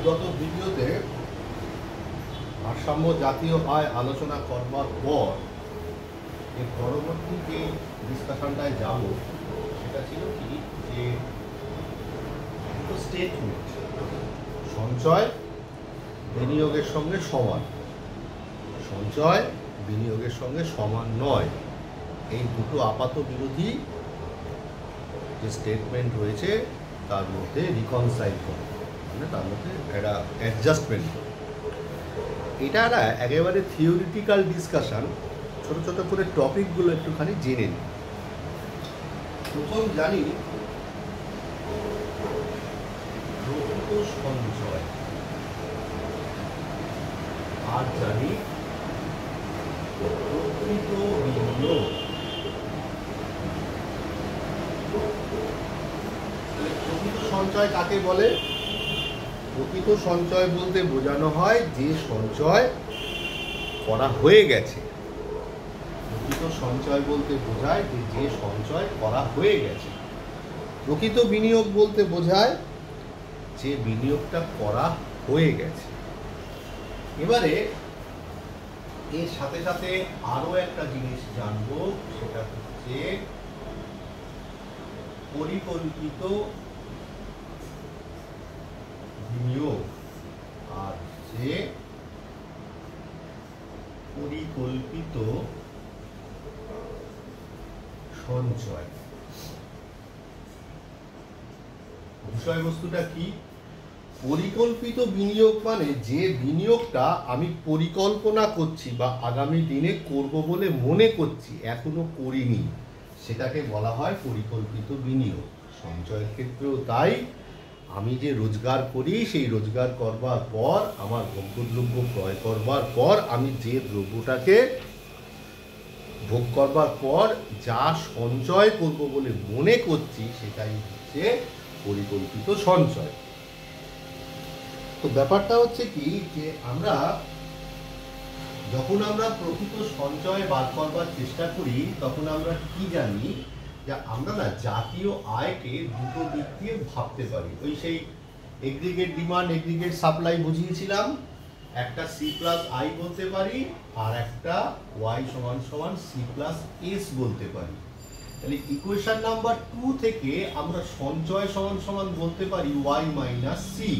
বিগত ভিডিওতে ভারসাম্য জাতীয় আয় আলোচনা করবার পর এর পরবর্তী যে ডিসকাশনটায় যাব সেটা ছিল কি যে স্টেটমেন্ট সঞ্চয় বিনিয়োগের সঙ্গে সমান, সঞ্চয় বিনিয়োগের সঙ্গে সমান নয়, এই দুটো আপাত বিরোধী যে স্টেটমেন্ট রয়েছে তার মধ্যে রিকনসাইল করে, মানে তার মধ্যে একটা অ্যাডজাস্টমেন্ট করে। এটা একটা একেবারে থিওরিটিক্যাল ডিসকাশন। ছোটো ছোটো করে টপিকগুলো একটুখানি জেনে নিই। প্রথম জানি প্রকৃত সঞ্চয়, আর জানি প্রকৃত বিনিয়োগ। প্রকৃত সঞ্চয় কাকে বলে? প্রকৃত সঞ্চয় বলতে বোঝানো হয় যে সঞ্চয় করা হয়ে গেছে। প্রকৃত সঞ্চয় বলতে বোঝায় যে সঞ্চয় করা হয়ে গেছে। প্রকৃত বিনিয়োগ বলতে বোঝায় যে বিনিয়োগটা করা হয়ে গেছে। এবারে এর সাথে সাথে আরো একটা জিনিস জানবো, সেটা হচ্ছে পরিকল্পিত বিনিয়োগ আর যে পরিকল্পিত সঞ্চয়। বিষয়বস্তুটা কি? পরিকল্পিত বিনিয়োগ মানে যে বিনিয়োগটা আমি পরিকল্পনা করছি বা আগামী দিনে করব বলে মনে করছি, এখনো করিনি, সেটাকে বলা হয় পরিকল্পিত বিনিয়োগ। সঞ্চয়ের ক্ষেত্রেও তাই। আমি যে রোজগার করি, সেই রোজগার করবার পর, আমার ভোগ্যদ্রব্য ক্রয় করবার পর, আমি যে দ্রব্যটাকে ভোগ করবার পর যা সঞ্চয় করব বলে মনে করছি, সেটাই হচ্ছে পরিকল্পিত সঞ্চয়। তো ব্যাপারটা হচ্ছে কি যে যখন আমরা প্রকৃত সঞ্চয় বার করবার চেষ্টা করি, তখন আমরা কি জানি যে আমরা না জাতীয় আয়কে দুটো দিক দিয়ে ভাবতে পারি। ওই সেই এগ্রিগেট ডিমান্ড এগ্রিগেট সাপ্লাই বুঝিয়েছিলাম, একটা সি প্লাস আই বলতে পারি, আর একটা ওয়াই সমান সমান সি প্লাস এস বলতে পারি। তাহলে ইকুয়েশন নাম্বার 2 থেকে আমরা সঞ্চয় সমান সমান বলতে পারি ওয়াই মাইনাস সি,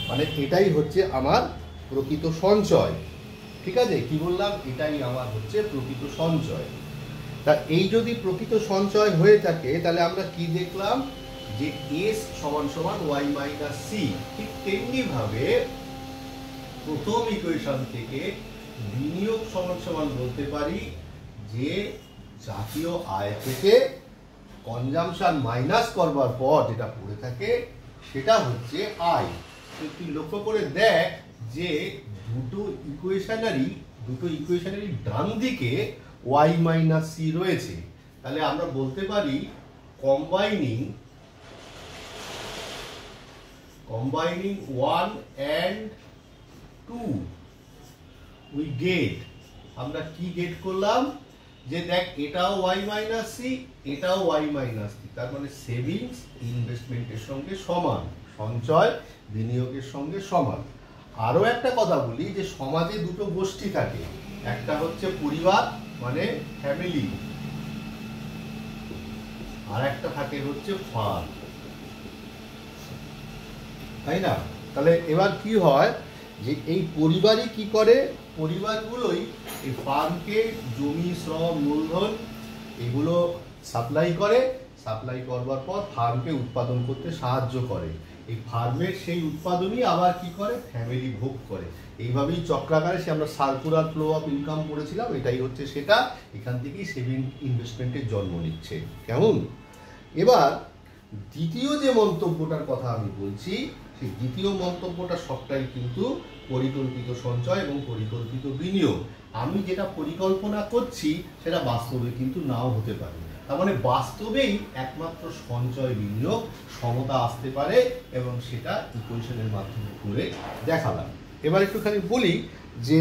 মানে এটাই হচ্ছে আমার প্রকৃত সঞ্চয়। ঠিক আছে, কি বললাম? এটাই আমার হচ্ছে প্রকৃত সঞ্চয়। তা এই যদি প্রকৃত সঞ্চয় হয়ে থাকে, তাহলে আমরা কি দেখলাম যে এস সমান সমান ওয়াই মাইনাস সি। ঠিক তেমনি ভাবে প্রথম ইকুয়েশন থেকে বিনিয়োগ সমান সমান বলতে পারি যে জাতীয় আয় থেকে কনজাম্পশন মাইনাস করবার পর যেটা পড়ে থাকে সেটা হচ্ছে আয়। তুই লক্ষ্য করে দেখ যে দুটো ইকুয়েশনারি ডান দিকে ওয়াই মাইনাস সি রয়েছে। তাহলে আমরা বলতে পারি কম্বাইনিং 1 and 2 we get, আমরা কি গেট করলাম যে দেখ এটাও ওয়াই মাইনাস সি, এটাও ওয়াই মাইনাস সি, তার মানে সেভিংস ইনভেস্টমেন্টের সঙ্গে সমান, সঞ্চয় বিনিয়োগের সঙ্গে সমান। আরো একটা কথা বলি যে সমাজে দুটো গোষ্ঠী থাকে, একটা হচ্ছে পরিবার মানে ফ্যামিলি, আর একটা থাকে হচ্ছে ফার্ম, তাই না? তাহলে এবার কি হয় যে এই পরিবারই কি করে, পরিবারগুলোই এই ফার্মকে জমি শ্রম মূলধন এগুলো সাপ্লাই করে, সাপ্লাই করবার পর ফার্মকে উৎপাদন করতে সাহায্য করে। এই ফার্মের সেই উৎপাদনই আবার কি করে, ফ্যামিলি ভোগ করে। এইভাবেই চক্রাকারে সে আমরা সার্কুলার ফ্লো অফ ইনকাম পড়েছিলাম, এটাই হচ্ছে সেটা। এখান থেকেই সেভিং ইনভেস্টমেন্টের জন্ম নিচ্ছে। কেমন? এবার দ্বিতীয় যে মন্তব্যটার কথা আমি বলছি, সেই দ্বিতীয় মন্তব্যটা সবটাই কিন্তু পরিকল্পিত সঞ্চয় এবং পরিকল্পিত বিনিয়োগ। আমি যেটা পরিকল্পনা করছি সেটা বাস্তবে কিন্তু নাও হতে পারে। তার মানে বাস্তবেই একমাত্র সঞ্চয় বিনিয়োগ সমতা আসতে পারে, এবং সেটা ইকুয়েশনের মাধ্যমে করে দেখালাম। এবার একটুখানি বলি যে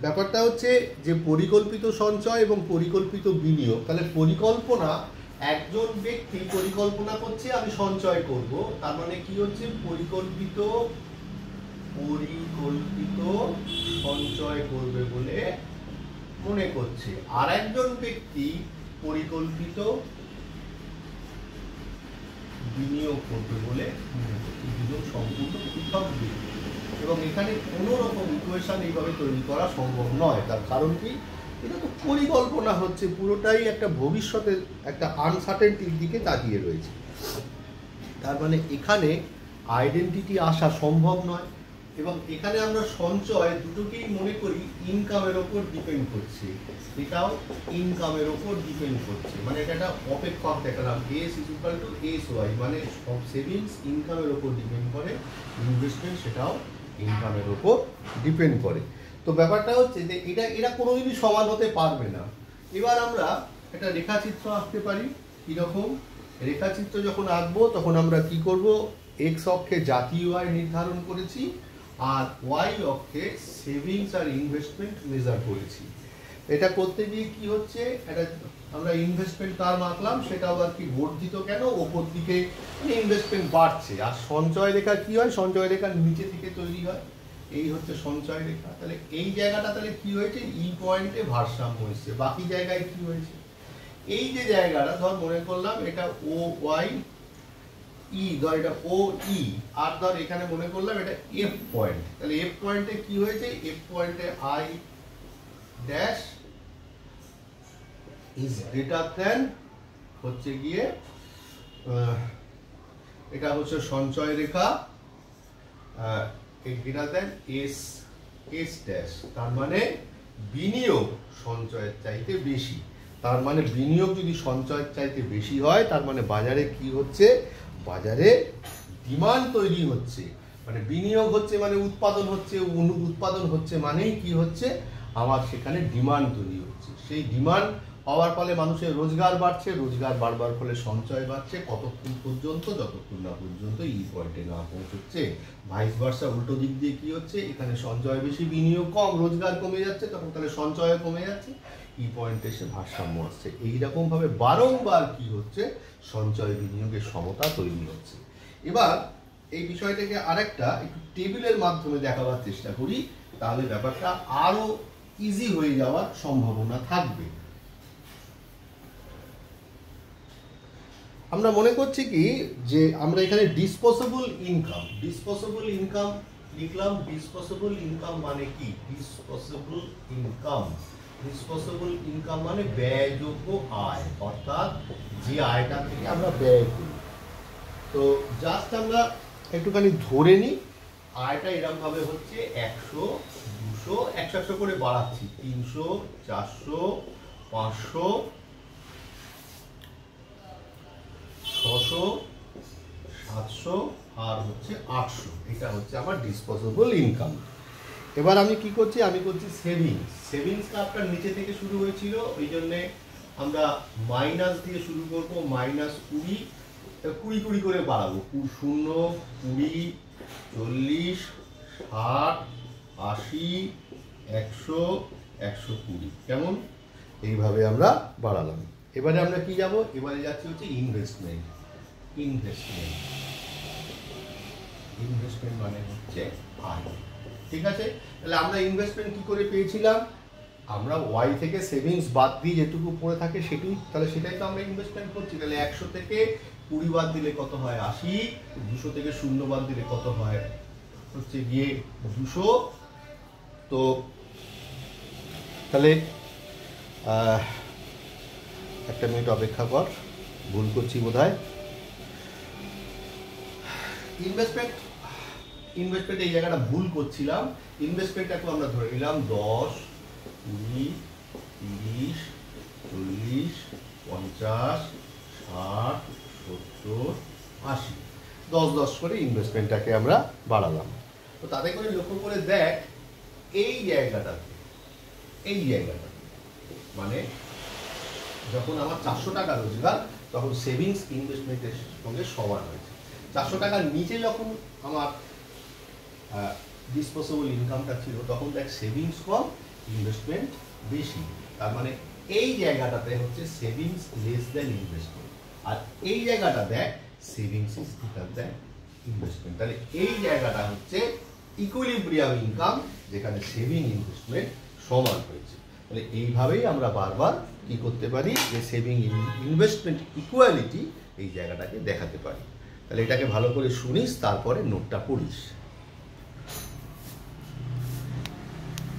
ব্যাপারটা হচ্ছে যে পরিকল্পিত সঞ্চয় এবং পরিকল্পিত বিনিয়োগ। তাহলে পরিকল্পনা, একজন ব্যক্তি পরিকল্পনা করছে আমি সঞ্চয় করব, তার মানে কি হচ্ছে পরিকল্পিত পরিকল্পিত সঞ্চয় করবে বলে মনে করছে, আর একজন ব্যক্তি পরিকল্পিত বিনিয়োগ করবে বলে মনে করছে। দুজন সম্পূর্ণ পৃথক ব্যক্তি, এবং এখানে কোনো রকম ইকুয়েশন এইভাবে তৈরি করা সম্ভব নয়। তার কারণ কি, এটা তো পরিকল্পনা হচ্ছে, পুরোটাই একটা ভবিষ্যতের একটা আনসার্টেনটির দিকে তাকিয়ে রয়েছে। তার মানে এখানে আইডেন্টিটি আসা সম্ভব নয়, এবং এখানে আমরা সঞ্চয় দুটোকেই মনে করি ইনকামের ওপর ডিপেন্ড করছে, এটাও ইনকামের ওপর ডিপেন্ড করছে। মানে এটা একটা অপেক্ষক দেখালাম, S is equal to S Y, মানে সব সেভিংস ইনকামের ওপর ডিপেন্ড করে, ইনভেস্টমেন্ট সেটাও ইনকামের ওপর ডিপেন্ড করে। তো ব্যাপারটা হচ্ছে যে এরা কোনোদিনই সমান হতে পারবে না। এবার আমরা একটা রেখাচিত্র আঁকতে পারি। কীরকম রেখাচিত্র যখন আঁকবো তখন আমরা কি করব, এক্স অক্ষে জাতীয় আয় নির্ধারণ করেছি, আর ওয়াই অক্ষে সেভিংস আর ইনভেস্টমেন্ট মেজার করেছি। এটা করতে গিয়ে কি হচ্ছে, এটা আমরা ইনভেস্টমেন্ট টার্ম আঁকলাম, সেটা আবার কি বর্ধিত কেন, ওপর দিকে ইনভেস্টমেন্ট বাড়ছে। আর সঞ্চয় রেখা কি হয়, সঞ্চয় রেখার নিচে থেকে তৈরি হয়, এই হচ্ছে সঞ্চয় রেখা। তাহলে এই জায়গাটা তাহলে কি হয়েছে, ই পয়েন্টে ভারসাম্য হয়েছে। বাকি জায়গায় কি হয়েছে, এই যে জায়গাটা ধর মনে করলাম এটা ও ওয়াই ই, ধর এটা ও ই, আর ধর এখানে মনে করলাম এটা এফ পয়েন্ট। তাহলে এফ পয়েন্টে কি হয়েছে, এফ পয়েন্টে I dash is greater than হচ্ছে গিয়ে এটা হচ্ছে সঞ্চয় রেখা, greater than S S dash, তার মানে বিনিয়োগ সঞ্চয়ের চাইতে বেশি। তার মানে বিনিয়োগ যদি সঞ্চয়ের চাইতে বেশি হয়, তার মানে বাজারে কি হচ্ছে, বাজারে ডিমান্ড তৈরি হচ্ছে। মানে বিনিয়োগ হচ্ছে মানে উৎপাদন হচ্ছে, উৎপাদন হচ্ছে মানেই কি হচ্ছে, আমার সেখানে ডিমান্ড তৈরি হচ্ছে। সেই ডিমান্ড হওয়ার ফলে মানুষের রোজগার বাড়ছে, রোজগার বাড়বার ফলে সঞ্চয় বাড়ছে, কতক্ষণ পর্যন্ত, যতক্ষণ না পর্যন্ত ই পয়েন্টে না পৌঁছচ্ছে। ভাইস ভার্সা উল্টো দিক দিয়ে কি হচ্ছে, এখানে সঞ্চয় বেশি বিনিয়োগ কম, রোজগার কমে যাচ্ছে, তখন তাহলে সঞ্চয় কমে যাচ্ছে, ই পয়েন্টে এসে ভারসাম্য আসছে। এইরকম ভাবে বারংবার কি হচ্ছে, সঞ্চয় বিনিয়োগের সমতা তৈরি হচ্ছে। এবার এই বিষয়টাকে আরেকটা একটু টেবিলের মাধ্যমে দেখাবার চেষ্টা করি, তাহলে ব্যাপারটা আরো ইজি হয়ে যাওয়ার সম্ভাবনা থাকবে। আমরা মনে করছি কি যে আমরা এখানে ডিসপোজেবল ইনকাম লিখলাম। ডিসপোজেবল ইনকাম মানে কি, ডিসপোজেবল ইনকাম মানে ব্যয়যোগ্য আয়, অর্থাৎ যে আয়টা থেকে আমরা ব্যয় করি। তো জাস্ট আমরা একটুখানি ধরে নিই, আয়টা এরকম ভাবে হচ্ছে 100, 200, 100 করে বাড়াচ্ছি, 300, 400, 500, 600, 700 আর হচ্ছে 800। এটা হচ্ছে আমার ডিসপোজেবল ইনকাম। এবার আমি কি করছি, আমি করছি সেভিংস কাপটা নিচে থেকে শুরু হয়েছিল, ওই জন্যে আমরা মাইনাস দিয়ে শুরু করব, -20, 20 করে বাড়াবো, 0, 20, 40, 60, 80, 100, 120, কেমন এইভাবে আমরা বাড়ালাম। এবারে আমরা কি যাব, এবারে যাচ্ছি হচ্ছে ইনভেস্টমেন্ট মানে হচ্ছে আয়। ঠিক আছে, তাহলে আমরা ইনভেস্টমেন্ট কি করে পেয়েছিলাম, আমরা ওয়াই থেকে সেভিংস বাদ দিয়ে যেটুকু পড়ে থাকে সেটাই তো আমরা ইনভেস্টমেন্ট করছি। তাহলে 100 থেকে 20 বাদ দিলে কত হয়, 80, 200 থেকে 0 বাদ দিলে কত হয় হচ্ছে গিয়ে 200। তো তাহলে একটা মিনিট অপেক্ষা কর, ভুল করছি বোধহয়। ইনভেস্টমেন্ট এই জায়গাটা ভুল করছিলাম। ইনভেস্টমেন্টটাকে আমরা ধরে নিলাম 10, 20, 30, 40, 50, 60, 70, 80, 10 করে ইনভেস্টমেন্টটাকে আমরা বাড়ালাম। তো তাতে করে লক্ষ্য করে দেখ, এই জায়গাটাতে মানে যখন আমার 400 টাকা রোজগার, তখন সেভিংস ইনভেস্টমেন্টের সঙ্গে সমান হয়েছে। 400 টাকার নিচে যখন আমার ডিসপোজেবল ইনকামটা ছিল, তখন দেখ সেভিংস কম, ইনভেস্টমেন্ট বেশি। তার মানে এই জায়গাটাতে হচ্ছে সেভিংস লেস দেন ইনভেস্টমেন্ট, আর এই জায়গাটা দেখ savings is greater then investment. তাহলে এই জায়গাটা হচ্ছে ইকুইলিব্রিয়াম ইনকাম, যেখানে সেভিং ইনভেস্টমেন্ট সমান হয়েছে। তাহলে এইভাবেই আমরা বারবার কি করতে পারি, যে সেভিং ইনভেস্টমেন্ট ইকুয়ালিটি এই জায়গাটাকে দেখাতে পারি। তাহলে এটাকে ভালো করে শুনিস, তারপরে নোটটা পড়িস।